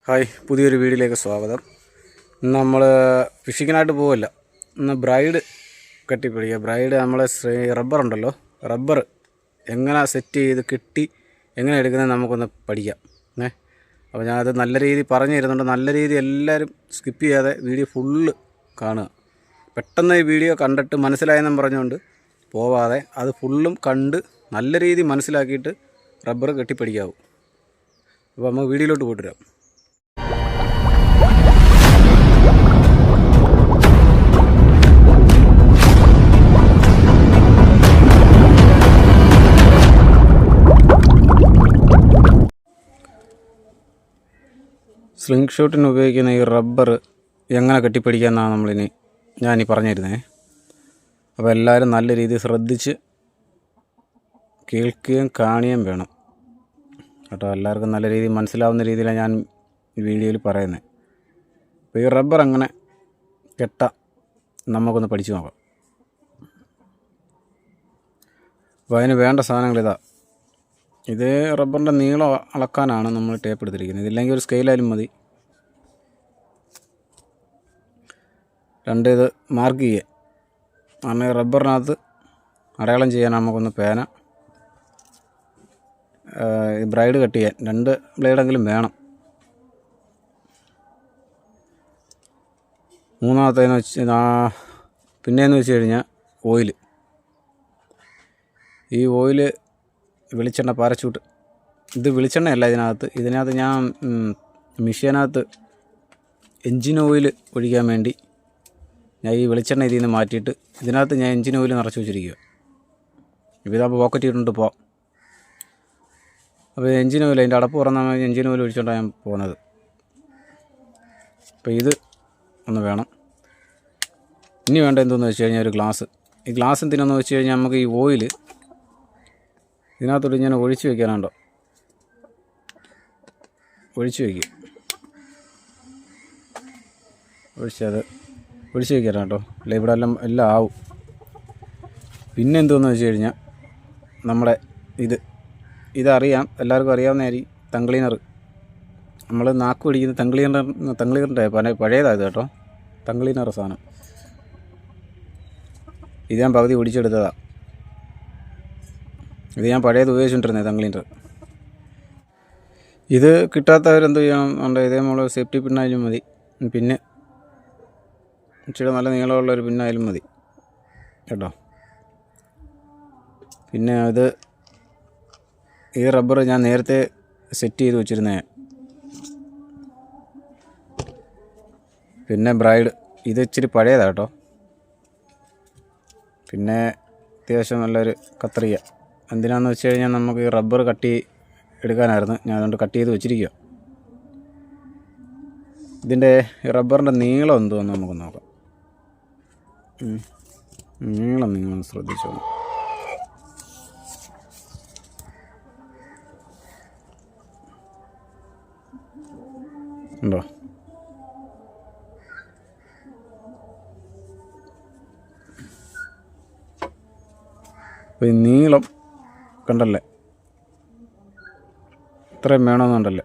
Hi, പുതിയൊരു വീഡിയോയിലേക്ക് സ്വാഗതം. ഇന്ന് നമ്മൾ ഫിഷിങ്ങിനായിട്ട് പോവില്ല. ഇന്ന് ബ്രൈഡ് കെട്ടിപ്പിടിക്കുക. ബ്രൈഡ് നമ്മളെ റബ്ബർ ഉണ്ടല്ലോ, റബ്ബർ എങ്ങനെ സെറ്റ് ചെയ്ത് കെട്ടി എങ്ങനെ എടുക്കുന്നത് നമുക്കൊന്ന് പഠിക്കാം. അപ്പോൾ ഞാനത് നല്ല രീതിയിൽ പറഞ്ഞു തരുന്നുണ്ട്. നല്ല രീതി എല്ലാവരും സ്കിപ്പ് ചെയ്യാതെ വീഡിയോ ഫുള്ള് കാണുക. പെട്ടെന്ന് ഈ വീഡിയോ കണ്ടിട്ട് മനസ്സിലായെന്നും പറഞ്ഞുകൊണ്ട് പോവാതെ അത് ഫുള്ളും കണ്ട് നല്ല രീതിയിൽ മനസ്സിലാക്കിയിട്ട് റബ്ബർ കെട്ടിപ്പിടിക്കാവും. അപ്പോൾ നമുക്ക് വീഡിയോയിലോട്ട് പോയിട്ട് വരാം. സ്ലിംഗ് ഷോട്ടിന് ഉപയോഗിക്കുന്ന ഈ റബ്ബർ എങ്ങനെ കെട്ടിപ്പിടിക്കാമെന്നാണ് ഞാനീ പറഞ്ഞു തരുന്നത്. അപ്പോൾ എല്ലാവരും നല്ല രീതിയിൽ ശ്രദ്ധിച്ച് കേൾക്കുകയും കാണുകയും വേണം കേട്ടോ. എല്ലാവർക്കും നല്ല രീതിയിൽ മനസ്സിലാവുന്ന രീതിയിലാണ് ഞാൻ വീഡിയോയിൽ പറയുന്നത്. അപ്പോൾ ഈ റബ്ബർ അങ്ങനെ കെട്ടാം നമുക്കൊന്ന് പഠിച്ചു നോക്കാം. അപ്പോൾ അതിന് വേണ്ട സാധനങ്ങൾ ഇതാ. ഇത് റബ്ബറിൻ്റെ നീളം അളക്കാനാണ് നമ്മൾ ടേപ്പ് എടുത്തിരിക്കുന്നത്. ഇതില്ലെങ്കിൽ ഒരു സ്കെയിലായാലും മതി. ഇത് മാർക്ക് ചെയ്യുക. കാരണം റബ്ബറിനകത്ത് അടയാളം ചെയ്യാൻ നമുക്കൊന്ന് പേന, ബ്രൈഡ് കട്ട് ചെയ്യാൻ 2 ബ്ലേഡെങ്കിലും വേണം. പിന്നെയെന്ന് വെച്ച് കഴിഞ്ഞാൽ ഓയിൽ. ഈ ഓയിൽ വെളിച്ചെണ്ണ, പാരച്യൂട്ട്. ഇത് വെളിച്ചെണ്ണയല്ല ഇതിനകത്ത് ഞാൻ മിഷ്യനകത്ത് എൻജിൻ ഓയിൽ ഒഴിക്കാൻ വേണ്ടി ഞാൻ ഈ വെളിച്ചെണ്ണ ഇതിൽ നിന്ന് മാറ്റിയിട്ട് ഇതിനകത്ത് ഞാൻ എൻജിൻ ഓയിൽ നിറച്ച് വെച്ചിരിക്കുക. ഇപ്പോൾ ഇതാകുമ്പോൾ പോക്കറ്റ് ഇട്ടിട്ട് പോകാം. അപ്പോൾ എൻജിൻ ഓയിൽ, അതിൻ്റെ അടപ്പ് തുറന്നാൽ എൻജിൻ ഓയിൽ ഒഴിച്ചുകൊണ്ടാണ് ഞാൻ പോകുന്നത്. അപ്പോൾ ഇത് ഒന്ന് വേണം. ഇനി വേണ്ട എന്തെന്ന് വെച്ച് കഴിഞ്ഞാൽ ഒരു ഗ്ലാസ്. ഈ ഗ്ലാസ് എന്തിനാന്ന് വെച്ച് കഴിഞ്ഞാൽ നമുക്ക് ഈ ഓയിൽ ഇതിനകത്തോട്ട് ഇങ്ങനെ ഒഴിച്ച് വയ്ക്കാനുണ്ടോ, ഒഴിച്ച് വയ്ക്കുക. ഒഴിച്ച് വയ്ക്കാനാണ് കേട്ടോ. അല്ല ഇവിടെ എല്ലാം ആവും. പിന്നെ എന്തെന്ന് വെച്ച് കഴിഞ്ഞാൽ നമ്മുടെ ഇതറിയാം, എല്ലാവർക്കും അറിയാവുന്നതായിരിക്കും. തങ്ക്ലീനർ. നമ്മൾ നാക്ക് പിടിക്കുന്ന തങ്ക്ലീനറിൻ്റെ പഴയതാണ് കേട്ടോ. തങ്ക്ലീനർ സാധനം ഇത് ഞാൻ പകുതി ഒടിച്ചെടുത്തതാണ്. ഇത് ഞാൻ പഴയത് ഉപയോഗിച്ചുകൊണ്ടിരുന്നത് തങ്ക്ലീനർ. ഇത് കിട്ടാത്തവരെന്ത് ചെയ്യണം ഉണ്ട്, ഇതേ നമ്മൾ സേഫ്റ്റി പിന്നായാലും മതി. പിന്നെ ഇച്ചിരി നല്ല നീളമുള്ളൊരു പിന്നായാലും മതി കേട്ടോ. പിന്നെ ഈ റബ്ബർ ഞാൻ നേരത്തെ സെറ്റ് ചെയ്ത് വെച്ചിരുന്നേ. പിന്നെ ബ്രൈഡ് ഇത് ഇച്ചിരി പഴയതാണ് കേട്ടോ. പിന്നെ അത്യാവശ്യം നല്ലൊരു കത്രിക. എന്തിനാണെന്ന് വെച്ച് കഴിഞ്ഞാൽ നമുക്ക് ഈ റബ്ബർ കട്ട് എടുക്കാനായിരുന്നു. ഞാൻ അതുകൊണ്ട് കട്ട് ചെയ്ത് വെച്ചിരിക്കുക. ഇതിൻ്റെ റബ്ബറിൻ്റെ നീളം എന്തോന്ന് നമുക്ക് നോക്കാം. നീളം നിങ്ങൾ ശ്രദ്ധിച്ചോ. ഉണ്ടോ? അപ്പോൾ ഈ നീളം കണ്ടല്ലേ, ഇത്രയും വേണമെന്നുണ്ടല്ലേ.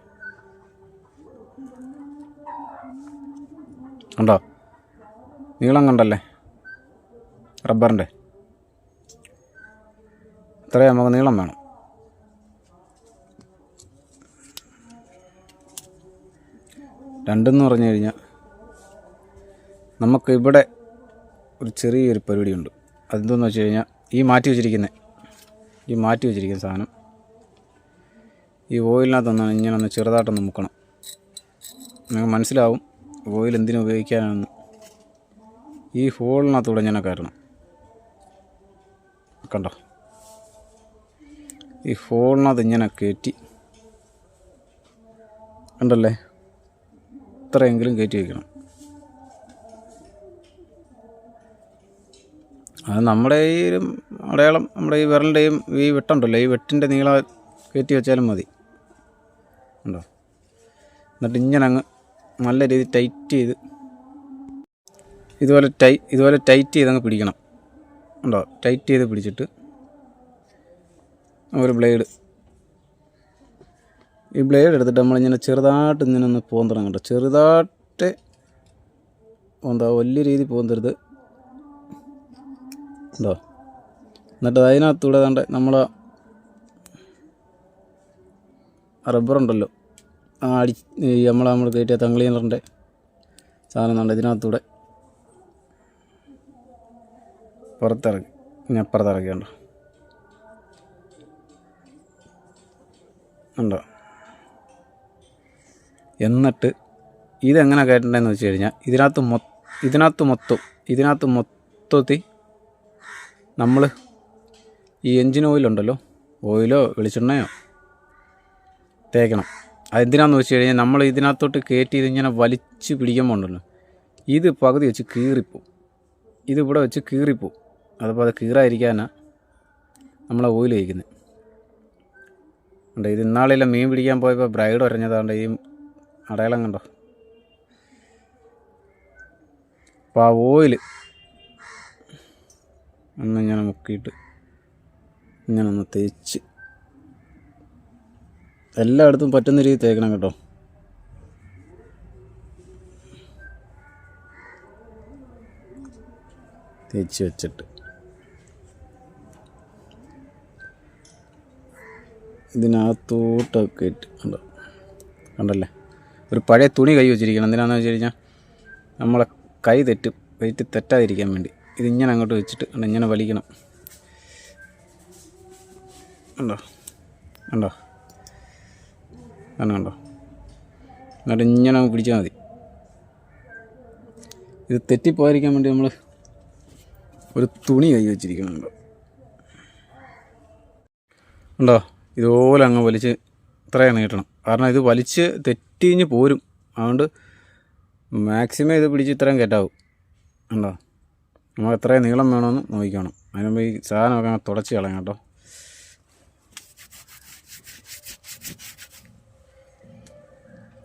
ഉണ്ടോ? നീളം കണ്ടല്ലേ റബ്ബറിൻ്റെ, ഇത്രയും നമുക്ക് നീളം വേണം. രണ്ടെന്ന് പറഞ്ഞു കഴിഞ്ഞാൽ നമുക്ക് ഇവിടെ ഒരു ചെറിയൊരു പരിപാടിയുണ്ട്. അതെന്തെന്ന് വെച്ച് കഴിഞ്ഞാൽ ഈ മാറ്റി വെച്ചിരിക്കുന്ന സാധനം ഈ ഓയിലിനകത്തൊന്നാണ് ഇങ്ങനെ ഒന്ന് ചെറുതായിട്ടൊന്ന് മുക്കണം. നിങ്ങൾക്ക് മനസ്സിലാവും ഓയിൽ എന്തിനു ഉപയോഗിക്കാനാണെന്ന്. ഈ ഹോളിനകത്തൂടെ ഇങ്ങനെ കയറണം. കണ്ടോ? ഈ ഹോളിനകത്ത് ഇങ്ങനെ കയറ്റി, കണ്ടല്ലേ, ഇത്രയെങ്കിലും കയറ്റി വയ്ക്കണം. അത് നമ്മുടെ ഈ അടയാളം, നമ്മുടെ ഈ വിരലിൻ്റെയും ഈ വെട്ടുണ്ടല്ലോ, ഈ വെട്ടിൻ്റെ നീളം കയറ്റി വെച്ചാലും മതി. ഉണ്ടോ? എന്നിട്ട് ഇങ്ങനെ അങ്ങ് നല്ല രീതിയിൽ ടൈറ്റ് ചെയ്ത് ഇതുപോലെ ടൈറ്റ് ചെയ്തങ്ങ് പിടിക്കണം. ഉണ്ടോ? ടൈറ്റ് ചെയ്ത് പിടിച്ചിട്ട് ഒരു ബ്ലേഡ് ഈ ബ്ലേഡ് എടുത്തിട്ട് നമ്മളിങ്ങനെ ചെറുതായിട്ട് ഇങ്ങനെ ഒന്ന് പോന്തണം കേട്ടോ. ചെറുതായിട്ട് വലിയ രീതി പോന്തരുത് ഉണ്ടോ. എന്നിട്ട് അതിനകത്തൂടെ കണ്ട് നമ്മൾ റബ്ബറുണ്ടല്ലോ നമ്മൾ കയറ്റിയ തങ്ക്ലീനറിൻ്റെ സാധനം കണ്ട് ഇതിനകത്തൂടെ പുറത്തിറക്കി ഇനി അപ്പുറത്തിറക്കിയുണ്ടോ ഉണ്ടോ. എന്നിട്ട് ഇതെങ്ങനെ കയറ്റേണ്ടതെന്ന് വെച്ച് കഴിഞ്ഞാൽ ഇതിനകത്ത് മൊത്തത്തിൽ നമ്മൾ ഈ എൻജിൻ ഓയിലുണ്ടല്ലോ, ഓയിലോ വെളിച്ചെണ്ണയോ തേക്കണം. അതെന്തിനാണെന്ന് വെച്ച് കഴിഞ്ഞാൽ നമ്മൾ ഇതിനകത്തോട്ട് കയറ്റി ഇതിങ്ങനെ വലിച്ച് പിടിക്കുമ്പോൾ ഉണ്ടല്ലോ, ഇത് പകുതി വെച്ച് കീറിപ്പോവും. ഇതിവിടെ വെച്ച് കീറിപ്പോവും. അതപ്പോൾ അത് കീറാതിരിക്കാനാണ് നമ്മളെ ഓയിൽ ഒഴിക്കുന്നത്. ഉണ്ട്. ഇത് ഇന്നാളില്ല മീൻ പിടിക്കാൻ പോയപ്പോൾ ബ്രൈഡ് ഉരഞ്ഞതാണ്ട് ഈ അടയാളം കണ്ടോ. അപ്പോൾ ആ ഓയിൽ ഒന്നിങ്ങനെ മുക്കിയിട്ട് ഇങ്ങനെ ഒന്ന് തേച്ച് എല്ലായിടത്തും പറ്റുന്ന രീതി തേക്കണം കേട്ടോ. തേച്ച് വെച്ചിട്ട് ഇതിനകത്തോട്ടൊക്കെ ഇട്ട് കണ്ടല്ലേ, ഒരു പഴയ തുണി കൈ വെച്ചിരിക്കണം. എന്തിനാണെന്ന് വെച്ച് കഴിഞ്ഞാൽ നമ്മളെ കൈ വെയിറ്റ് തെറ്റാതിരിക്കാൻ വേണ്ടി ഇതിങ്ങനെ അങ്ങോട്ട് വെച്ചിട്ട് ഇങ്ങനെ വലിക്കണം. കണ്ടോ കണ്ടോ കണ്ടോ. എന്നിട്ട് ഇങ്ങനെ പിടിച്ചാൽ മതി. ഇത് തെറ്റിപ്പോയിരിക്കാൻ വേണ്ടി നമ്മൾ ഒരു തുണി കൈ വെച്ചിരിക്കുന്നുണ്ടോ ഉണ്ടോ. ഇതുപോലെ അങ്ങ് വലിച്ച് ഇത്രയും നീട്ടണം. കാരണം ഇത് വലിച്ച് തെറ്റിഞ്ഞ് പോരും. അതുകൊണ്ട് മാക്സിമം ഇത് പിടിച്ച് ഇത്രയും കയറ്റാവും. ഉണ്ടോ. നമ്മൾ എത്രയും നീളം വേണമെന്ന് നോക്കിക്കണം. അതിനുമ്പ് ഈ സാധനമൊക്കെ അങ്ങ് തുടച്ച് കളയാം കേട്ടോ.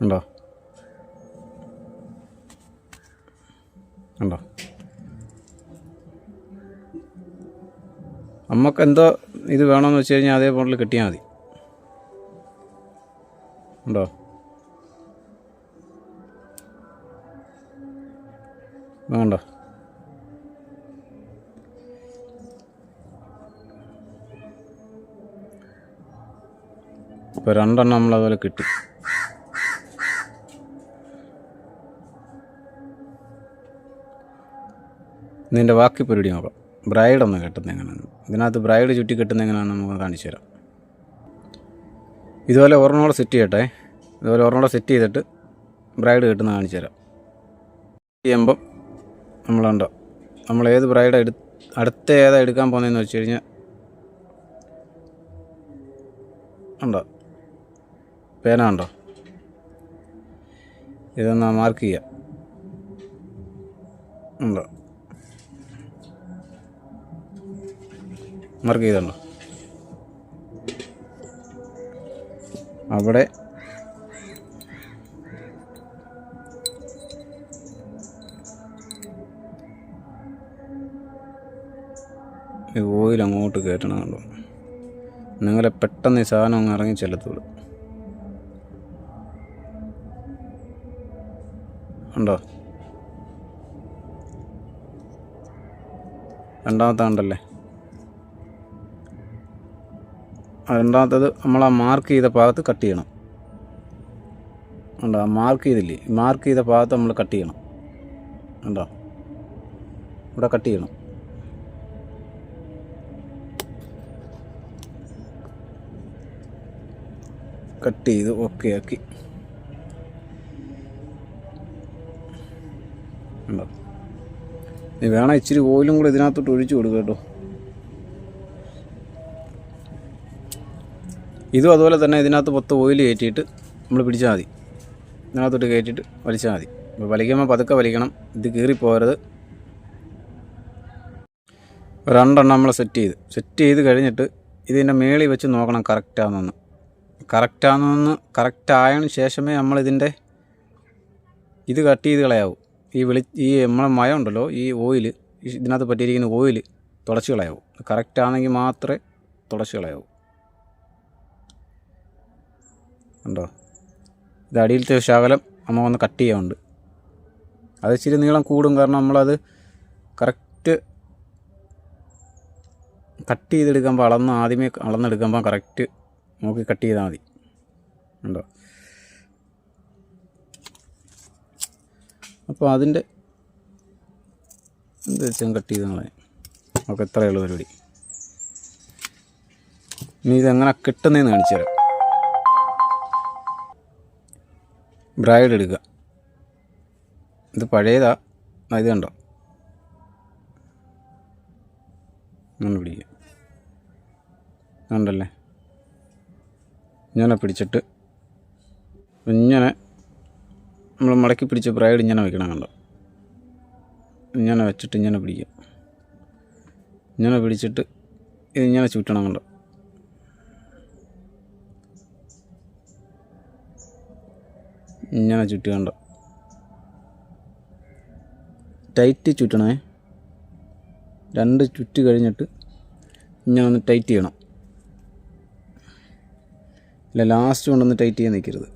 ഉണ്ടോ ഉണ്ടോ. നമുക്ക് എന്തോ ഇത് വേണമെന്ന് വെച്ച് കഴിഞ്ഞാൽ അതേപോലെ കെട്ടിയാൽ മതി. ഉണ്ടോ. വേണ്ട. ഇപ്പോൾ രണ്ടെണ്ണം നമ്മളതുപോലെ കിട്ടി. ഇതിൻ്റെ ബാക്കി പരിപാടി നോക്കാം. ബ്രൈഡൊന്ന് കെട്ടുന്നത് എങ്ങനെയാണ്, ഇതിനകത്ത് ബ്രൈഡ് ചുറ്റി കെട്ടുന്നത് എങ്ങനെയാണെന്ന് നമുക്ക് കാണിച്ചു തരാം. ഇതുപോലെ ഒരെണ്ണോടെ സെറ്റ് ചെയ്യട്ടെ. ഇതുപോലെ ഒരെണ്ണോടെ സെറ്റ് ചെയ്തിട്ട് ബ്രൈഡ് കെട്ടുന്നത് കാണിച്ചു തരാം. ചെയ്യുമ്പം നമ്മളുണ്ടോ, നമ്മൾ ഏത് ബ്രൈഡ് അടുത്ത ഏതാ എടുക്കാൻ പോകുന്നതെന്ന് വെച്ച് കഴിഞ്ഞാൽ ഉണ്ടോ, പേന ഉണ്ടോ, ഇതൊന്ന് മാർക്ക് ചെയ്യുക. ഉണ്ടോ, മാർക്ക് ചെയ്തുണ്ടോ. അവിടെ ഈ ഓയിൽ അങ്ങോട്ട് കയറ്റണം കണ്ടോ. നിങ്ങളെ പെട്ടെന്ന് ഈ സാധനം അങ്ങ് ഇറങ്ങി ചെല്ലത്തുള്ളൂ. ഉണ്ടോ. രണ്ടാമത്തെ ഉണ്ടല്ലേ. രണ്ടാമത്തത് നമ്മൾ ആ മാർക്ക് ചെയ്ത ഭാഗത്ത് കട്ട് ചെയ്യണം. ഉണ്ടോ, മാർക്ക് ചെയ്തില്ലേ, മാർക്ക് ചെയ്ത ഭാഗത്ത് നമ്മൾ കട്ട് ചെയ്യണം. ഉണ്ടോ, ഇവിടെ കട്ട് ചെയ്യണം. കട്ട് ചെയ്ത് ഓക്കെ ആക്കി. ഉണ്ടോ. നീ വേണം ഇച്ചിരി ഓയിലും കൂടെ ഇതിനകത്തോട്ട് ഒഴിച്ചു കൊടുക്കുക കേട്ടോ. ഇതും അതുപോലെ തന്നെ ഇതിനകത്ത് മൊത്തം ഓയിൽ കയറ്റിയിട്ട് നമ്മൾ പിടിച്ചാൽ മതി. ഇതിനകത്തോട്ട് കയറ്റിയിട്ട് വലിച്ചാൽ മതി. അപ്പോൾ വലിക്കുമ്പോൾ പതുക്കെ വലിക്കണം, ഇത് കീറിപ്പോകരുത്. രണ്ടെണ്ണം നമ്മൾ സെറ്റ് ചെയ്ത് കഴിഞ്ഞിട്ട് ഇതിൻ്റെ മേളിൽ വെച്ച് നോക്കണം കറക്റ്റാണെന്ന്. കറക്റ്റ് ആയതിനു ശേഷമേ നമ്മളിതിൻ്റെ ഇത് കട്ട് ചെയ്ത് കളയാവൂ. ഈ നമ്മളെ മയം ഉണ്ടല്ലോ, ഈ ഓയിൽ, ഇതിനകത്ത് പറ്റിയിരിക്കുന്ന ഓയിൽ തുടച്ച് കളയാവൂ. കറക്റ്റാണെങ്കിൽ മാത്രമേ തുടച്ച് കളയാവൂ. കണ്ടോ, ഇത് അടിയിലത്തെ ശകലം നമ്മൾ ഒന്ന് കട്ട് ചെയ്യാറുണ്ട്. അത് ഇച്ചിരി നീളം കൂടും, കാരണം നമ്മളത് കറക്റ്റ് കട്ട് ചെയ്തെടുക്കുമ്പോൾ ആദ്യമേ അളന്നെടുക്കുമ്പോൾ കറക്റ്റ് നോക്കി കട്ട് ചെയ്താൽ മതി. ഉണ്ടോ, അപ്പോൾ അതിൻ്റെ എന്ത് വെച്ചാൽ കട്ട് ചെയ്ത് കളയാം. നമുക്ക് എത്രയേ ഉള്ളൂ പരിപാടി. ഇനി ഇതെങ്ങനെ കിട്ടുന്നതെന്ന് കാണിച്ചു തരാം. ബ്രൈഡ് എടുക്കുക. ഇത് പഴയതാ, ഇത് കണ്ടോ, അങ്ങനെ പിടിക്കുക. കണ്ടല്ലേ, ഇങ്ങനെ പിടിച്ചിട്ട് ഇങ്ങനെ നമ്മൾ മടക്കി പിടിച്ച ബ്രൈഡ് ഇങ്ങനെ വയ്ക്കണം. കണ്ടോ, ഇങ്ങനെ വെച്ചിട്ട് ഇങ്ങനെ പിടിക്കുക. ഇങ്ങനെ പിടിച്ചിട്ട് ഇതിങ്ങനെ ചുറ്റണം. കണ്ടോ, ഇങ്ങനെ ചുറ്റുക. കണ്ടോ, ടൈറ്റ് ചുറ്റണേ. 2 ചുറ്റ് കഴിഞ്ഞിട്ട് ഇങ്ങനെ ഒന്ന് ടൈറ്റ് ചെയ്യണം. ഇല്ല, ലാസ്റ്റ് കൊണ്ടൊന്ന് ടൈറ്റ് ചെയ്യാൻ നിൽക്കരുത്.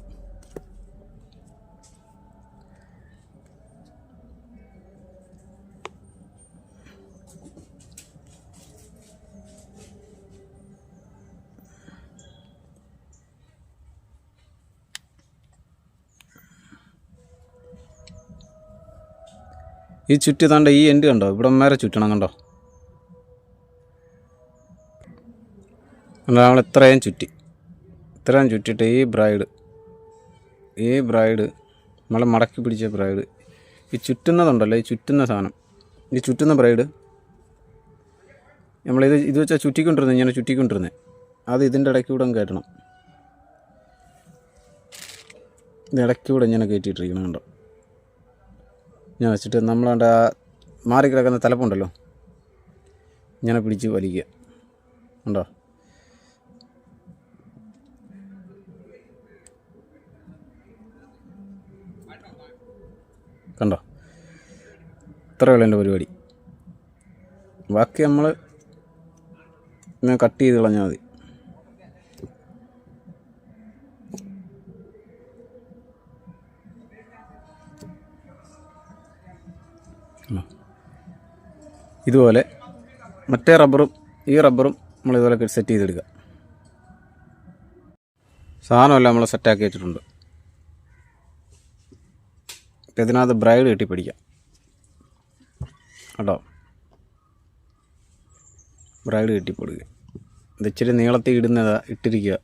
ഈ ചുറ്റി താണ്ട ഈ എൻഡ് കണ്ടോ, ഇവിടെ വരെ ചുറ്റണം. കണ്ടോ, നമ്മൾ ഇത്രയും ചുറ്റിയിട്ട് ഈ ബ്രൈഡ് നമ്മൾ മടക്കി പിടിച്ച ബ്രൈഡ്, ഈ ചുറ്റുന്നതുണ്ടല്ലോ, ഈ ചുറ്റുന്ന സാധനം, ഈ ചുറ്റുന്ന ബ്രൈഡ് ഇത് വെച്ചാൽ ചുറ്റിക്കൊണ്ടിരുന്നത്, ഇങ്ങനെ ചുറ്റിക്കൊണ്ടിരുന്നത്, അത് ഇതിൻ്റെ ഇടയ്ക്ക് കൂടെ കയറ്റണം. ഇത് ഇടയ്ക്ക് കൂടെ ഇങ്ങനെ കയറ്റിയിട്ടിരിക്കണം. കണ്ടോ, ഞാൻ വെച്ചിട്ട് നമ്മളാണ്ട് ആ മാറിക്കിടക്കുന്ന തലപ്പുണ്ടല്ലോ, ഇങ്ങനെ പിടിച്ച് വലിക്കുക. ഉണ്ടോ, കണ്ടോ, ഇത്രയുള്ള എൻ്റെ പരിപാടി. ബാക്കി നമ്മൾ ഇങ്ങനെ കട്ട് ചെയ്ത് കളഞ്ഞാൽ മതി. ഇതുപോലെ മറ്റേ റബ്ബറും ഈ റബ്ബറും നമ്മൾ ഇതുപോലെ സെറ്റ് ചെയ്തെടുക്കുക. സാധനമെല്ലാം നമ്മൾ സെറ്റാക്കി വെച്ചിട്ടുണ്ട്. ഇപ്പം ഇതിനകത്ത് ബ്രൈഡ് കെട്ടിപ്പിടിക്കാം. കേട്ടോ, ബ്രൈഡ് കെട്ടിപ്പിടുക. ഇത് ഇച്ചിരി നീളത്തിൽ ഇട്ടിരിക്കുക.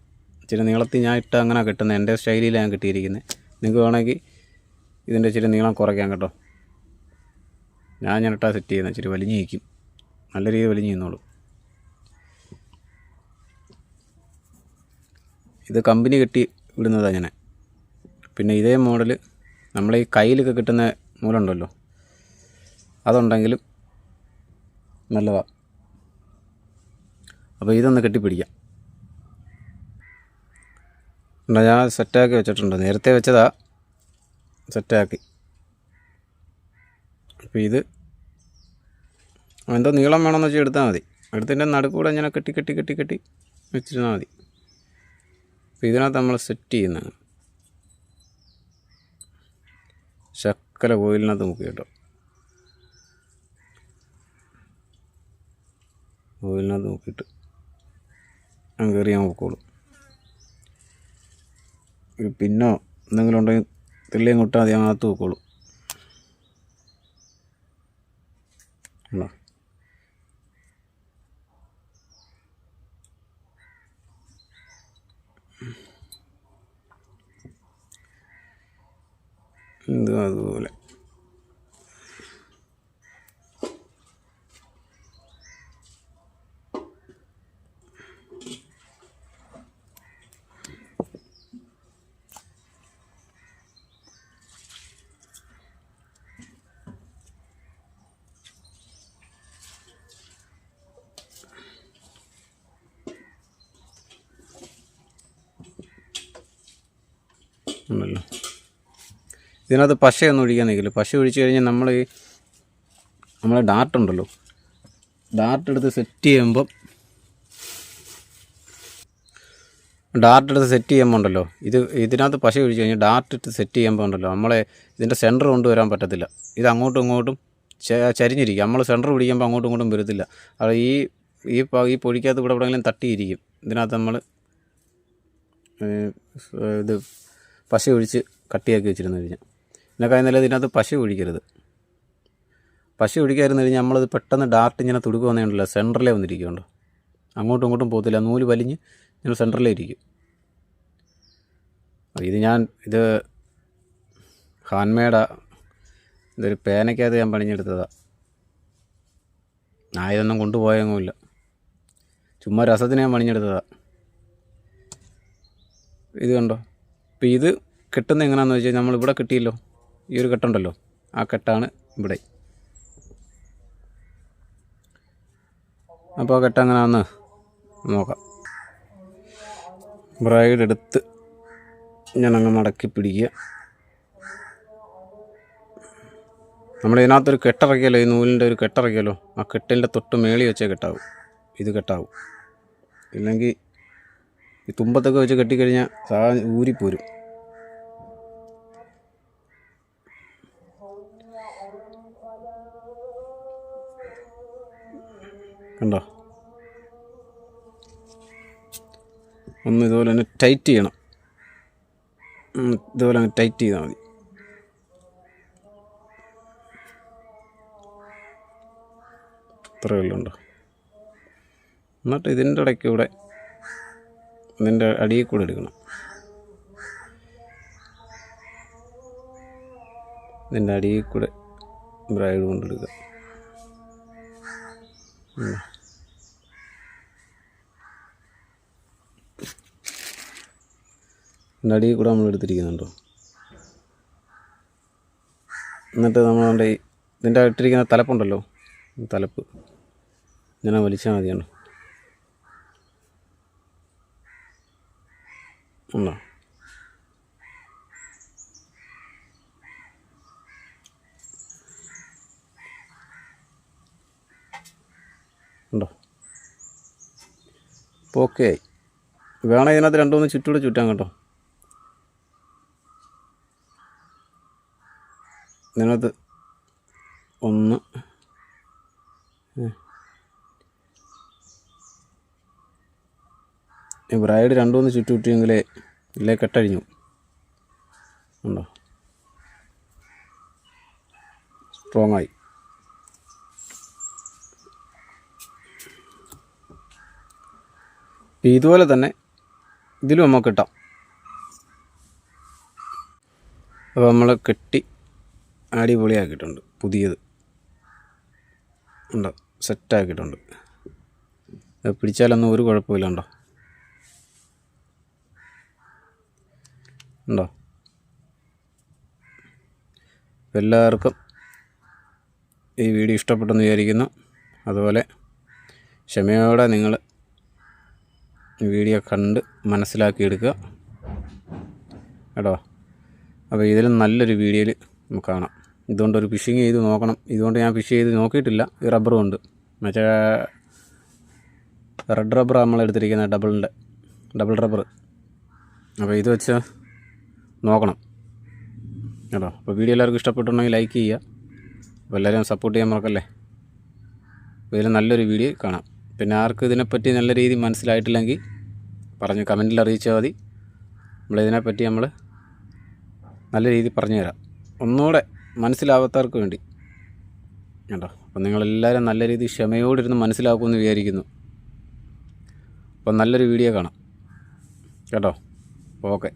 ഇച്ചിരി നീളത്തിൽ ഞാൻ അങ്ങനെ കെട്ടുന്നത്, എൻ്റെ സ്റ്റൈലിലാണ് ഞാൻ കെട്ടിയിരിക്കുന്നത്. നിങ്ങൾക്ക് വേണമെങ്കിൽ ഇതിൻ്റെ ഇച്ചിരി നീളം കുറയ്ക്കാം. കേട്ടോ, ഞാൻ ഇട്ടാ സെറ്റ് ചെയ്യുന്നത് ഇച്ചിരി വലിഞ്ഞ് നിൽക്കും, നല്ല രീതിയിൽ വലിഞ്ഞ് നിന്നോളൂ. ഇത് കമ്പനി കെട്ടി വിടുന്നതാണ് ഞാൻ. പിന്നെ ഇതേ മോഡൽ നമ്മൾ ഈ കയ്യിലൊക്കെ കിട്ടുന്ന നൂലുണ്ടല്ലോ, അതുണ്ടെങ്കിലും നല്ലതാണ്. അപ്പോൾ ഇതൊന്ന് കെട്ടിപ്പിടിക്കാം. ഞാൻ സെറ്റാക്കി വെച്ചിട്ടുണ്ട്, നേരത്തെ വെച്ചതാ, സെറ്റാക്കി. അപ്പോൾ ഇത് എന്തോ നീളം വേണമെന്ന് വെച്ചാൽ എടുത്താൽ മതി. എടുത്തിൻ്റെ നടുക്കൂടെ ഇങ്ങനെ കെട്ടി വെച്ചിരുന്നാൽ മതി. അപ്പോൾ ഇതിനകത്ത് നമ്മൾ സെറ്റ് ചെയ്യുന്നതാണ്. ശക്കല ഓയിലിനകത്ത് മുക്കി കേട്ടോ, ഓയിലിനകത്ത് മുക്കിയിട്ട് കയറിയാൽ നോക്കോളൂ. പിന്നോ എന്തെങ്കിലും ഉണ്ടെങ്കിൽ തെള്ളിയും കൊട്ടാൽ മതി, അകത്ത് നോക്കോളൂ. ഇത് അതുപോലെ ഉണ്ടല്ലോ. ഇതിനകത്ത് പശയൊന്നും ഒഴിക്കാൻ നിൽക്കില്ല. പശ ഒഴിച്ച് കഴിഞ്ഞാൽ നമ്മളെ ഡാർട്ടുണ്ടല്ലോ, ഡാർട്ട് എടുത്ത് സെറ്റ് ചെയ്യുമ്പം ഡാർട്ട് എടുത്ത് സെറ്റ് ചെയ്യുമ്പോൾ ഉണ്ടല്ലോ, ഇതിനകത്ത് പശ ഒഴിച്ച് കഴിഞ്ഞാൽ ഡാർട്ട് എടുത്ത് സെറ്റ് ചെയ്യുമ്പോൾ ഉണ്ടല്ലോ നമ്മളെ ഇതിൻ്റെ സെൻറ്റർ കൊണ്ടുവരാൻ പറ്റത്തില്ല. ഇത് അങ്ങോട്ടും ഇങ്ങോട്ടും ചരിഞ്ഞിരിക്കും. നമ്മൾ സെൻറ്റർ പിടിക്കുമ്പോൾ അങ്ങോട്ടും ഇങ്ങോട്ടും വരത്തില്ല. അത് ഈ പൊടിക്കകത്ത് ഇവിടെ എവിടെയെങ്കിലും തട്ടിയിരിക്കും. ഇതിനകത്ത് നമ്മൾ ഇത് പശ ഒഴിച്ച് കട്ടിയാക്കി വെച്ചിരുന്നു കഴിഞ്ഞാൽ ഇതിനൊക്കെ നല്ലത് ഇതിനകത്ത് പശ ഒഴിക്കരുത്. പശ ഒഴിക്കാതിരുന്ന് കഴിഞ്ഞാൽ നമ്മളത് പെട്ടെന്ന് ഡാർട്ട് ഇങ്ങനെ തുടുക്ക് വന്നിട്ടുണ്ടല്ലോ, സെൻറ്ററിലേ വന്നിരിക്കുന്നുണ്ടോ, അങ്ങോട്ടും ഇങ്ങോട്ടും പോകത്തില്ല. നൂല് വലിഞ്ഞ് ഇങ്ങനെ സെൻറ്ററിലേ ഇരിക്കും. ഇത് ഹാൻഡ് മെയ്ഡാ. ഇതൊരു പേനയ്ക്കകത്ത് ഞാൻ പണിഞ്ഞെടുത്തതാണ്. ഇതൊന്നും കൊണ്ടുപോയൊന്നുമില്ല, ചുമ്മാ രസത്തിന് ഞാൻ പണിഞ്ഞെടുത്തതാണ്. ഇത് കണ്ടോ. ഇപ്പോൾ ഇത് കെട്ടുന്നത് എങ്ങനെയാണെന്ന് വെച്ച് കഴിഞ്ഞാൽ നമ്മളിവിടെ കെട്ടിയല്ലോ, ഈ ഒരു കെട്ടുണ്ടല്ലോ, ആ കെട്ടാണ് ഇവിടെ. അപ്പോൾ ആ കെട്ട് എങ്ങനെയാണെന്ന് നോക്കാം. ബ്രൈഡ് എടുത്ത് ഞാനങ്ങ് മടക്കി പിടിക്കുക. നമ്മൾ ഇതിനകത്തൊരു കെട്ടിറക്കിയല്ലോ, ഈ നൂലിൻ്റെ ഒരു കെട്ടിറക്കിയല്ലോ, ആ കെട്ടിൻ്റെ തൊട്ട് മേളി വെച്ചേ കെട്ടാവും. ഇത് കെട്ടാവും. ഇല്ലെങ്കിൽ ഈ തുമ്പത്തൊക്കെ വെച്ച് കെട്ടിക്കഴിഞ്ഞാൽ ഊരിപ്പോരും. കണ്ടോ. ഒന്ന് ഇതുപോലെ തന്നെ ടൈറ്റ് ചെയ്യണം. ഇതുപോലെ അങ്ങ് ടൈറ്റ് ചെയ്താൽ മതി. ഇത്രയേ ഉണ്ടോ. എന്നിട്ട് ഇതിൻ്റെ ഇടയ്ക്ക് ഇവിടെ ഇതിൻ്റെ അടിയിൽ കൂടെ എടുക്കണം. ഇതിൻ്റെ അടിയിൽ കൂടെ ബ്രൈഡ് കൊണ്ടെടുക്കുക. ഇതിൻ്റെ അടിയിൽ കൂടെ നമ്മൾ എടുത്തിരിക്കുന്നുണ്ടോ. എന്നിട്ട് നമ്മളുടെ ഇതിൻ്റെ ഇട്ടിരിക്കുന്ന തലപ്പുണ്ടല്ലോ, തലപ്പ് ഇങ്ങനെ വലിച്ചാൽ മതിയാണ്. ഉണ്ടോ. ഉണ്ടോ. ഇപ്പോൾ ഓക്കെ ആയി. വേണം ഇതിനകത്ത് രണ്ടുമൂന്ന് ചുറ്റൂടെ ചുറ്റാൻ കേട്ടോ. ഇതിനകത്ത് ഒന്ന് ബ്രൈഡ് രണ്ടുമൂന്ന് ചുറ്റുമെങ്കിലേ ഇല്ലേ കെട്ടഴിഞ്ഞു. ഉണ്ടോ. സ്ട്രോങ് ആയി. ഇതുപോലെ തന്നെ ഇതിലും നമുക്ക് കിട്ടാം. അപ്പോൾ നമ്മൾ കെട്ടി അടിപൊളിയാക്കിയിട്ടുണ്ട്. പുതിയത് ഉണ്ടോ, സെറ്റാക്കിയിട്ടുണ്ട്. പിടിച്ചാലൊന്നും ഒരു കുഴപ്പമില്ല. ഉണ്ടോ. ഉണ്ടോ. എല്ലാവർക്കും ഈ വീഡിയോ ഇഷ്ടപ്പെട്ടെന്ന് വിചാരിക്കുന്നു. അതുപോലെ ക്ഷമയോടെ നിങ്ങൾ വീഡിയോ കണ്ട് മനസ്സിലാക്കിയെടുക്കുക കേട്ടോ. അപ്പോൾ ഇതിലും നല്ലൊരു വീഡിയോയിൽ നമുക്ക് കാണാം. ഇതുകൊണ്ടൊരു ഫിഷിങ് ചെയ്ത് നോക്കണം. ഇതുകൊണ്ട് ഞാൻ ഫിഷ് ചെയ്ത് നോക്കിയിട്ടില്ല. ഈ റബ്ബറും ഉണ്ട്, മറ്റേ റെഡ് റബ്ബർ നമ്മളെടുത്തിരിക്കുന്ന ഡബിൾ റബ്ബർ. അപ്പോൾ ഇത് വെച്ച് നോക്കണം കേട്ടോ. അപ്പോൾ വീഡിയോ എല്ലാവർക്കും ഇഷ്ടപ്പെട്ടുണ്ടെങ്കിൽ ലൈക്ക് ചെയ്യുക. അപ്പോൾ എല്ലാവരും സപ്പോർട്ട് ചെയ്യാൻ മറക്കല്ലേ. അപ്പോൾ ഇതിൽ നല്ലൊരു വീഡിയോ കാണാം. പിന്നെ ആർക്കും ഇതിനെപ്പറ്റി നല്ല രീതിയിൽ മനസ്സിലായിട്ടില്ലെങ്കിൽ പറഞ്ഞ് കമൻറ്റിൽ അറിയിച്ചാൽ മതി. നമ്മളിതിനെപ്പറ്റി നല്ല രീതിയിൽ പറഞ്ഞു തരാം, ഒന്നുകൂടെ മനസ്സിലാവാത്തവർക്ക് വേണ്ടി കേട്ടോ. അപ്പം നിങ്ങളെല്ലാവരും നല്ല രീതിയിൽ ക്ഷമയോടിരുന്ന് മനസ്സിലാക്കുമെന്ന് വിചാരിക്കുന്നു. അപ്പം നല്ലൊരു വീഡിയോ കാണാം കേട്ടോ. ഓക്കെ.